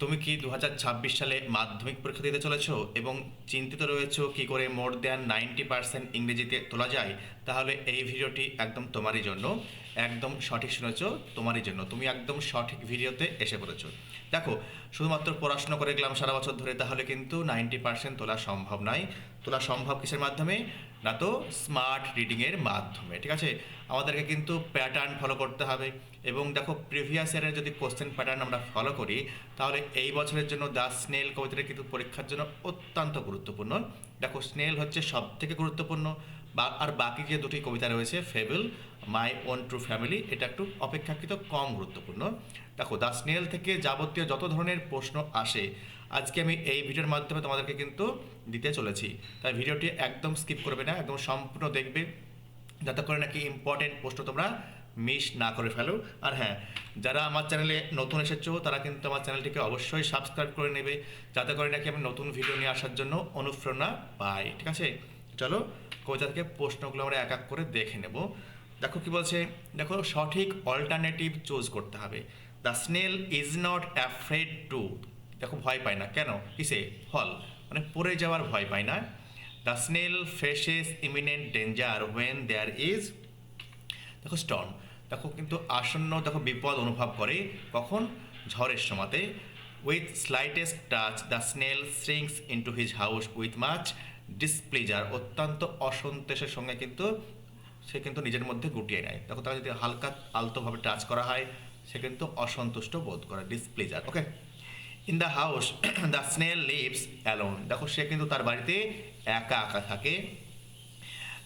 তুমি কি 2026 সালে মাধ্যমিক পরীক্ষা দিতে চলেছো এবং চিন্তিত রয়েছো কি করে মোর দ্যান 90% ইংরেজিতে তোলা যায়? তাহলে এই ভিডিওটি একদম তোমারই জন্য। একদম সঠিক শুনেছো, তোমারই জন্য। তুমি একদম সঠিক ভিডিওতে এসে পড়েছো। দেখো, শুধুমাত্র পড়াশোনা করে গেলাম সারা বছর ধরে, তাহলে কিন্তু 90% তোলা সম্ভব নয়। তোলা সম্ভব কিসের মাধ্যমে? না তো স্মার্ট রিডিংয়ের মাধ্যমে, ঠিক আছে? আমাদেরকে কিন্তু প্যাটার্ন ফলো করতে হবে। এবং দেখো, প্রিভিয়াস ইয়ারের যদি কোশ্চেন প্যাটার্ন আমরা ফলো করি, তাহলে এই বছরের জন্য দ্য স্নেল কবিতাটা কিন্তু পরীক্ষার জন্য অত্যন্ত গুরুত্বপূর্ণ। দেখো, স্নেল হচ্ছে সব থেকে গুরুত্বপূর্ণ, আর বাকি যে দুটি কবিতা রয়েছে, fable, my own true family, এটা একটু অপেক্ষাকৃত কম গুরুত্বপূর্ণ। দেখো, দ্য স্নেল থেকে যাবতীয় যত ধরনের প্রশ্ন আসে, আজকে আমি এই ভিডিওর মাধ্যমে তোমাদেরকে কিন্তু দিতে চলেছি। তাই ভিডিওটি একদম স্কিপ করবে না, একদম সম্পূর্ণ দেখবে, যাতে করে নাকি ইম্পর্টেন্ট প্রশ্ন তোমরা মিস না করে ফেলো। আর হ্যাঁ, যারা আমার চ্যানেলে নতুন এসেছো তারা কিন্তু আমার চ্যানেলটিকে অবশ্যই সাবস্ক্রাইব করে নেবে, যাতে করে নাকি আমি নতুন ভিডিও নিয়ে আসার জন্য অনুপ্রেরণা পাই, ঠিক আছে? চলো, কবিতা থেকে প্রশ্নগুলো আমরা এক এক করে দেখে নেব। দেখো কি বলছে, দেখো, সঠিক অল্টারনেটিভ চুজ করতে হবে। The snail is not afraid to, দেখো, ভয় পায় না। কেন? কিসে? ফল, মানে পড়ে যাওয়ার ভয় পায় না। The snail faces imminent danger when there is, দেখো, স্টর্ম, দেখো কিন্তু আসন্ন, দেখো, বিপদ অনুভব করে কখন? ঝড়ের সময়তে। With slightest touch the snail shrinks into his house with much displeasure, অত্যন্ত অসন্তোষের সঙ্গে কিন্তু সে কিন্তু নিজের মধ্যে গুটিয়ে নেয়। দেখো, তাকে যদি হালকা আলতোভাবে টাচ করা হয়, সে কিন্তু অসন্তুষ্ট বোধ করে, displeasure. Okay. In the house the snail leaves alone, দেখো সে কিন্তু তার বাড়িতে একা একা থাকে।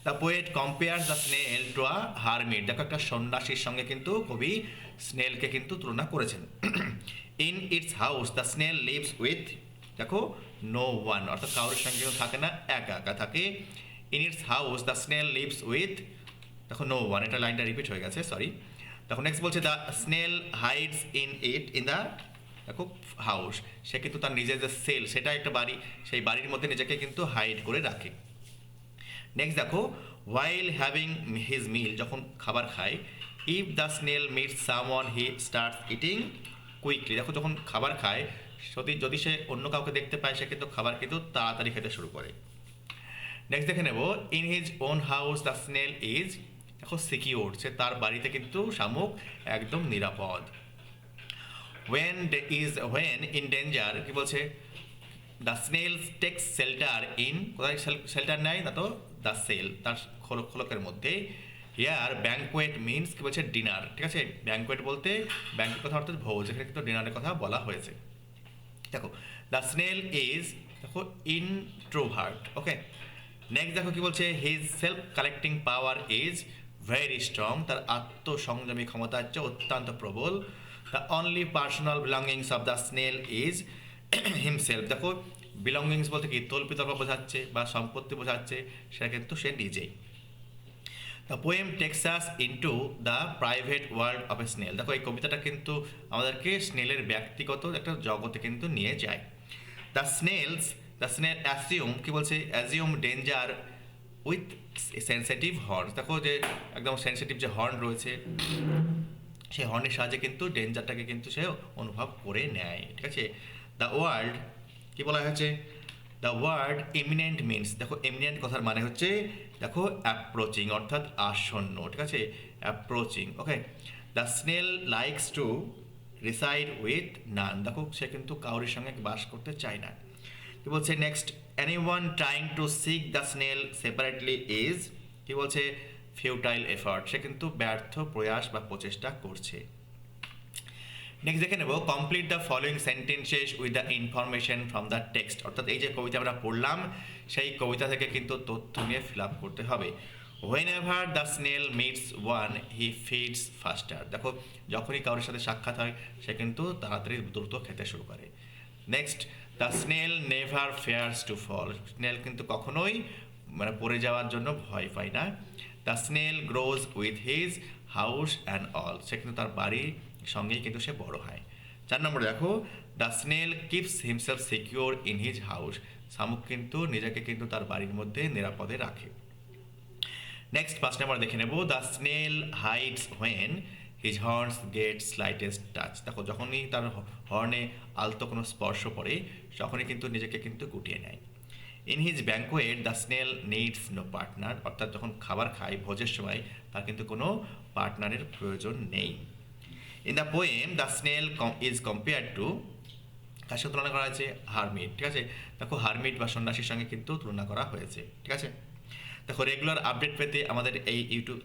The poet compare the snail to a hermit, দেখো একটা সন্ন্যাসীর সঙ্গে কিন্তু কবি স্নেলকে কিন্তু তুলনা করেছেন। In its house the snail lives with, দেখো, নো ওয়ান, অর্থাৎ কারোর সঙ্গে কিন্তু থাকে না, একা একা থাকে। In its house the snail lives with, দেখো, নো ওয়ান, এটা লাইনটা রিপিট হয়ে গেছে, সরি। দেখো, নেক্সট বলছে the snail hides in it in the, দেখো, হাউস, সে কিন্তু তার নিজের যে সেল, সেটা একটা বাড়ি, সেই বাড়ির মধ্যে নিজেকে কিন্তু হাইড করে রাখে। নেক্সট দেখো, ওয়াইল হ্যাভিং হিজ মিল, যখন খাবার খায়। If the snail meets someone he starts eating quickly, দেখো যখন খাবার খায়, যদি সে অন্য কাউকে দেখতে পায়, সে কিন্তু খাবার কিন্তু তাড়াতাড়ি খেতে শুরু করে। নেক্সট দেখে নেব, in his own house the snail is, দেখো, সিকিউর, সে তার বাড়িতে কিন্তু শামুক একদম নিরাপদ। ওয়েন ইন ডেঞ্জার, কি বলছে? The snail takes shelter in, কোথায় শেল্টার নেয়? না তো দ্য সেল, তার খোলকের মধ্যে। হিয়ার ব্যাঙ্কোয়েট মিনস, কি বলছে? ডিনার, ঠিক আছে? ব্যাঙ্কোয়েট বলতে ব্যাঙ্কের কথা অর্থাৎ ভোজ, এখানে কিন্তু ডিনারের কথা বলা হয়েছে। দেখো, দ্য স্নেল ইজ, দেখো, ইন্ট্রোভার্ট। ওকে। নেক্সট দেখো কি বলছে, his self collecting power is very strong, তার আত্মসংযমী ক্ষমতা হচ্ছে অত্যন্ত প্রবল। The only personal belongings of the snail is himself, দেখো, বিলঙ্গিংস বলতে কি? তল্পিতল্প বোঝাচ্ছে বা সম্পত্তি বোঝাচ্ছে, সেটা কিন্তু সে নিজেই। The poem takes us into the private world of a snail, দেখো এই কবিতাটা কিন্তু আমাদেরকে স্নেলের ব্যক্তিগত একটা জগতে কিন্তু নিয়ে যায়। দ্য স্নেল অ্যাসিউম, কি বলছে? Assume danger with sensitive horn, দেখো যে একদম সেন্সিটিভ যে হর্ন রয়েছে, সেই হর্নের সাহায্যে কিন্তু ডেঞ্জারটাকে কিন্তু সে অনুভব করে নেয়, ঠিক আছে? দ্য ওয়ার্ল্ড, কি বলা হয়েছে? দ্য ওয়ার্ড ইমিনেন্ট মিনস, দেখো, এমিনেন্ট কথার মানে হচ্ছে, দেখো, অ্যাপ্রোচিং, অর্থাৎ আসন্ন, ঠিক আছে? Approaching. Okay. The snail likes to reside with none, দেখো সে কিন্তু কাউরির সঙ্গে বাস করতে চায় না। কি বলছে next? Anyone trying to seek the snail separately is, কি বলছে? ফিউটাইল এফার্ট, সে কিন্তু ব্যর্থ প্রয়াস বা প্রচেষ্টা করছে। নেক্সট দেখে নেব, complete the following sentences with the information from the text, অর্থাৎ এই যে কবিতা আমরা পড়লাম, সেই কবিতা থেকে কিন্তু তথ্য নিয়ে ফিল আপ করতে হবে। When ever the snail meets one he feeds ফাস্টার, দেখো যখনই কারোর সাথে সাক্ষাৎ হয়, সে কিন্তু তাড়াতাড়ি দ্রুত খেতে শুরু করে। Next, the snail never fears to fall, snail কিন্তু কখনোই মানে পড়ে যাওয়ার জন্য ভয় পায় না। The snail grows with his house and all, সে কিন্তু তার বাড়ির সঙ্গেই কিন্তু সে বড় হয়। 4 নম্বরে দেখো, the snail keeps himself secure in his house, শামুক কিন্তু নিজেকে কিন্তু তার বাড়ির মধ্যে নিরাপদে রাখে। নেক্সট 5 নম্বর দেখে নেব, the snail hides when his horns get slightest touch. দেখো যখনই তার হর্নে আলতো কোনো স্পর্শ পড়ে তখনই কিন্তু নিজেকে কিন্তু গুটিয়ে নেয়। In his banquet the snail needs no partner, অর্থাৎ যখন খাবার খায় ভোজের সময় তার কিন্তু কোনো পার্টনারের প্রয়োজন নেই। In the poem the snail is compared to, কার সঙ্গে তুলনা করা হয়েছে? হারমিট। ঠিক আছে, দেখো হারমিট বা সন্ন্যাসীর সঙ্গে কিন্তু তুলনা করা হয়েছে। ঠিক আছে, দেখো রেগুলার আপডেট পেতে আমাদের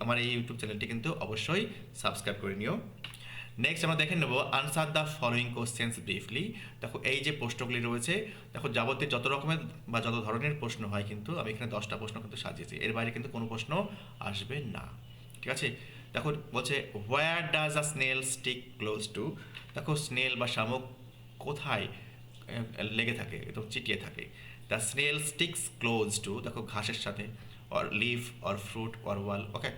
আমার এই ইউটিউব চ্যানেলটি কিন্তু অবশ্যই সাবস্ক্রাইব করে নিও। নেক্সট আমরা দেখে নেব answer the following questions briefly. দেখো এই যে প্রশ্নগুলি রয়েছে, দেখো যাবতীয় যত রকমের বা যত ধরনের প্রশ্ন হয় কিন্তু আমি এখানে 10টা প্রশ্ন কিন্তু সাজিয়েছি, এর বাইরে কিন্তু কোনো প্রশ্ন আসবে না। ঠিক আছে, দেখো বলছে where does a snail stick close to. দেখো স্নেল বা শামুক কোথায় লেগে থাকে, একদম চিটিয়ে থাকে। The snail sticks close to, দেখো ঘাসের সাথে, or leaf or fruit or wall. Okay,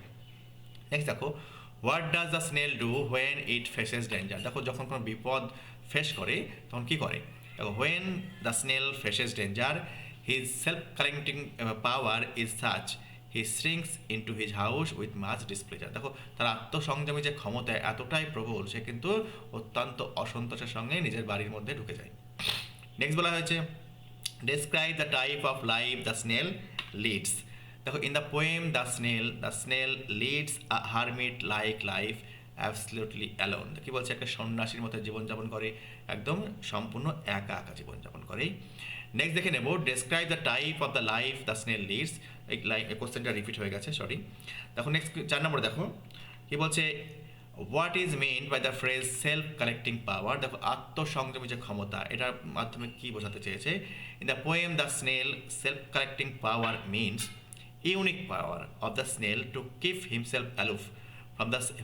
next দেখো what does the snail do when it faces danger. দেখো যখন কোনো বিপদ ফেস করে তখন কী করে? দেখো when the snail faces danger his self collecting power is such he shrinks into his house with much displeasure. দেখো তার আত্মসংযমী যে ক্ষমতা এতটাই প্রবল, সে কিন্তু অত্যন্ত অসন্তোষের সঙ্গে নিজের বাড়ির মধ্যে ঢুকে যায়। নেক্সট বলা হয়েছে describe the type of life the snail leads. দেখো in the poem the snail leads a hermit like life absolutely alone. কি বলছে? একটা সন্ন্যাসীর মতো জীবনযাপন করে, একদম সম্পূর্ণ একা একা জীবনযাপন করে। নেক্সট দেখে নেব describe the type of the life the snail leads. এই কোশ্চেনটা রিপিট হয়ে গেছে, সরি। দেখো নেক্সট 4 নম্বর দেখো কি বলছে what is mean by the phrase self collecting power. দেখো আত্মসংযমী যে ক্ষমতা, এটার মাধ্যমে কি বোঝাতে চেয়েছে? In the poem the snail self collecting power means unique power of the snail to keep himself aloof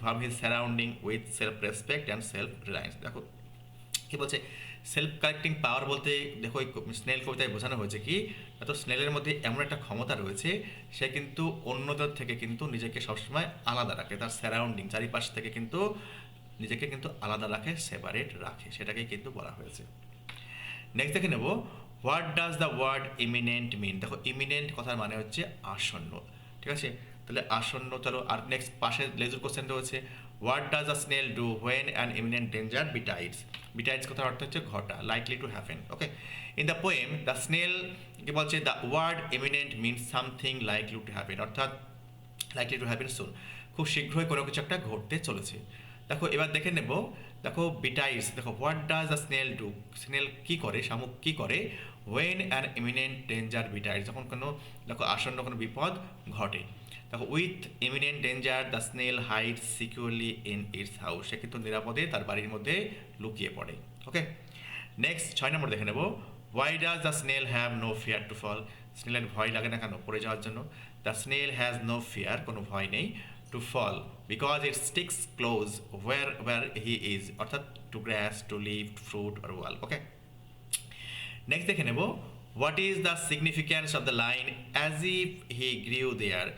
from his surrounding with self respect and self reliance. দেখো কি বলছে সেলফ কালেক্টিং পাওয়ার বলতে, দেখো এই স্নেল কবিতায় বোঝানো হয়েছে কি, তো স্নেলের মধ্যে এমন একটা ক্ষমতা রয়েছে, সে কিন্তু অন্যদের থেকে কিন্তু নিজেকে সবসময় আলাদা রাখে, তার সারাউন্ডিং চারিপাশ থেকে কিন্তু নিজেকে কিন্তু আলাদা রাখে, সেপারেট রাখে, সেটাকেই কিন্তু বলা হয়েছে। নেক্সট দেখে নেব what does the word imminent mean. দেখো ইমিনেন্ট কথার মানে হচ্ছে আসন্ন। ঠিক আছে, তাহলে আসন্ন, চলো আর নেক্সট পাশে লেজুর কোশ্চেন রয়েছে what does a snail do when an imminent danger betides. Betides কথার অর্থ হচ্ছে ঘটা, likely to happen. Okay, in the poem the snail কি বলছে the word imminent means something likely to happen, অর্থাৎ লাইকলি টু হ্যাপেন সুন, খুব শীঘ্রই কোনো কিছু একটা ঘটতে চলেছে। দেখো এবার দেখে নেব, দেখো বিটাইডস, দেখো what does the snail do, snail কী করে, শামুক কী করে when an imminent danger betides, যখন কোনো দেখো আসন্ন কোনো বিপদ ঘটে। দেখো with imminent danger the snail hide securely in its house, সে কিন্তু নিরাপদে তার বাড়ির মধ্যে লুকিয়ে পড়ে। ওকে, নেক্সট 6 নম্বর দেখে নেব why does the snail have no fear to fall. স্নেলের ভয় লাগে না কেন পড়ে যাওয়ার জন্য? The snail has no fear, কোনো ভয় নেই, to fall because it sticks close where he is, অর্থাৎ to grass, to leaf, fruit or wall. Okay, next দেখে নেব what is the significance of the line as if he grew there.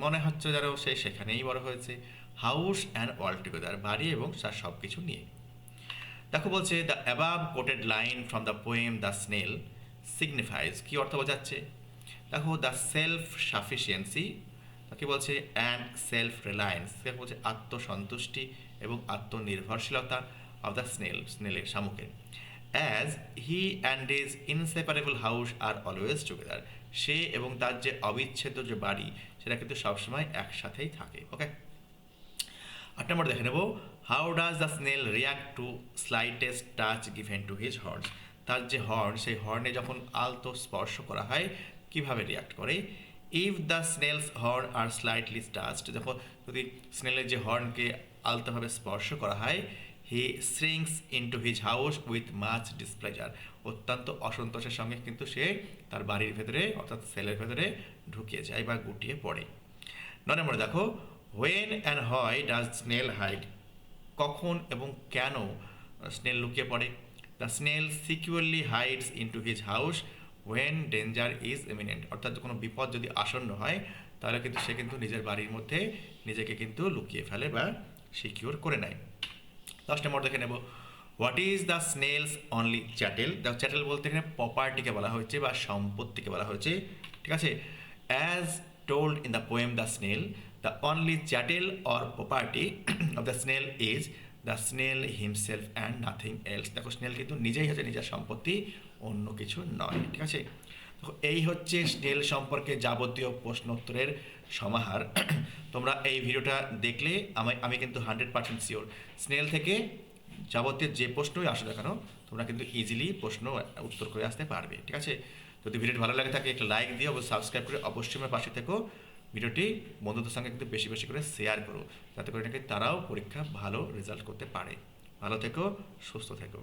মনে হচ্ছে যেন সে সেখানেই বড় হয়েছে। হাউস অ্যান্ড অল টুগেদার, বাড়ি এবং তার সব কিছু নিয়ে। দেখো বলছে the above quoted line from the poem the snail signifies, কী অর্থ বোঝাচ্ছে? দেখো দ্য সেলফ সাফিসিয়েন্সি, কি বলছে, অ্যান্ড সেলফ রিলায়েন্স, বলছে আত্মসন্তুষ্টি এবং আত্মনির্ভরশীলতা অফ দ্য স্নেল, স্নেলের শামুকের। As he and his inseparable house are always together, সে এবং তার যে অবিচ্ছেদ্য যে বাড়ি সেটা কিন্তু সবসময় একসাথেই থাকে। ওকে, 8 নম্বর দেখে নেব how does the snail react to slightest touch given to his horns. তার যে হর্ন, সেই হর্নে যখন আলতো স্পর্শ করা হয় কীভাবে রিয়াক্ট করে? If the snail's horn are slightly touched, দেখো যদি স্নেলের যে হর্নকে আলতোভাবে স্পর্শ করা হয়, he shrinks into his house with much displeasure, অত্যন্ত অসন্তোষের সঙ্গে কিন্তু সে তার বাড়ির ভেতরে অর্থাৎ সেলের ভেতরে ঢুকিয়ে যায় বা গুটিয়ে পড়ে। 9 নম্বরে দেখো when and why does snail hide, কখন এবং কেন স্নেল লুকিয়ে পড়ে? The snail securely hides into his house when danger is imminent, অর্থাৎ কোনো বিপদ যদি আসন্ন হয় তাহলে কিন্তু সে কিন্তু নিজের বাড়ির মধ্যে নিজেকে কিন্তু লুকিয়ে ফেলে বা সিকিউর করে নেয়। 10 নম্বর দেখে নেব what is the snail's only chattel. The chattel বলতে এখানে প্রপার্টিকে বলা হয়েছে বা সম্পত্তিকে বলা হয়েছে। ঠিক আছে, as told in the poem the snail the only chattel or property of the snail is the snail himself and nothing else. দেখো স্নেল কিন্তু নিজেই হচ্ছে নিজের সম্পত্তি, অন্য কিছু নয়। ঠিক আছে, তো এই হচ্ছে স্নেল সম্পর্কে যাবতীয় প্রশ্নোত্তরের সমাহার। তোমরা এই ভিডিওটা দেখলে আমি কিন্তু 100% শিওর স্নেল থেকে যাবতীয় যে প্রশ্নই আসো না কেন তোমরা কিন্তু ইজিলি প্রশ্ন উত্তর করে আসতে পারবে। ঠিক আছে, যদি ভিডিওটি ভালো লাগে থাকে একটা লাইক দিও এবং সাবস্ক্রাইব করে অবশ্যই আমার পাশে থেকো। ভিডিওটি বন্ধুদের সঙ্গে কিন্তু বেশি বেশি করে শেয়ার করো, যাতে করে নাকি তারাও পরীক্ষা ভালো রেজাল্ট করতে পারে। ভালো থেকো, সুস্থ থেকো।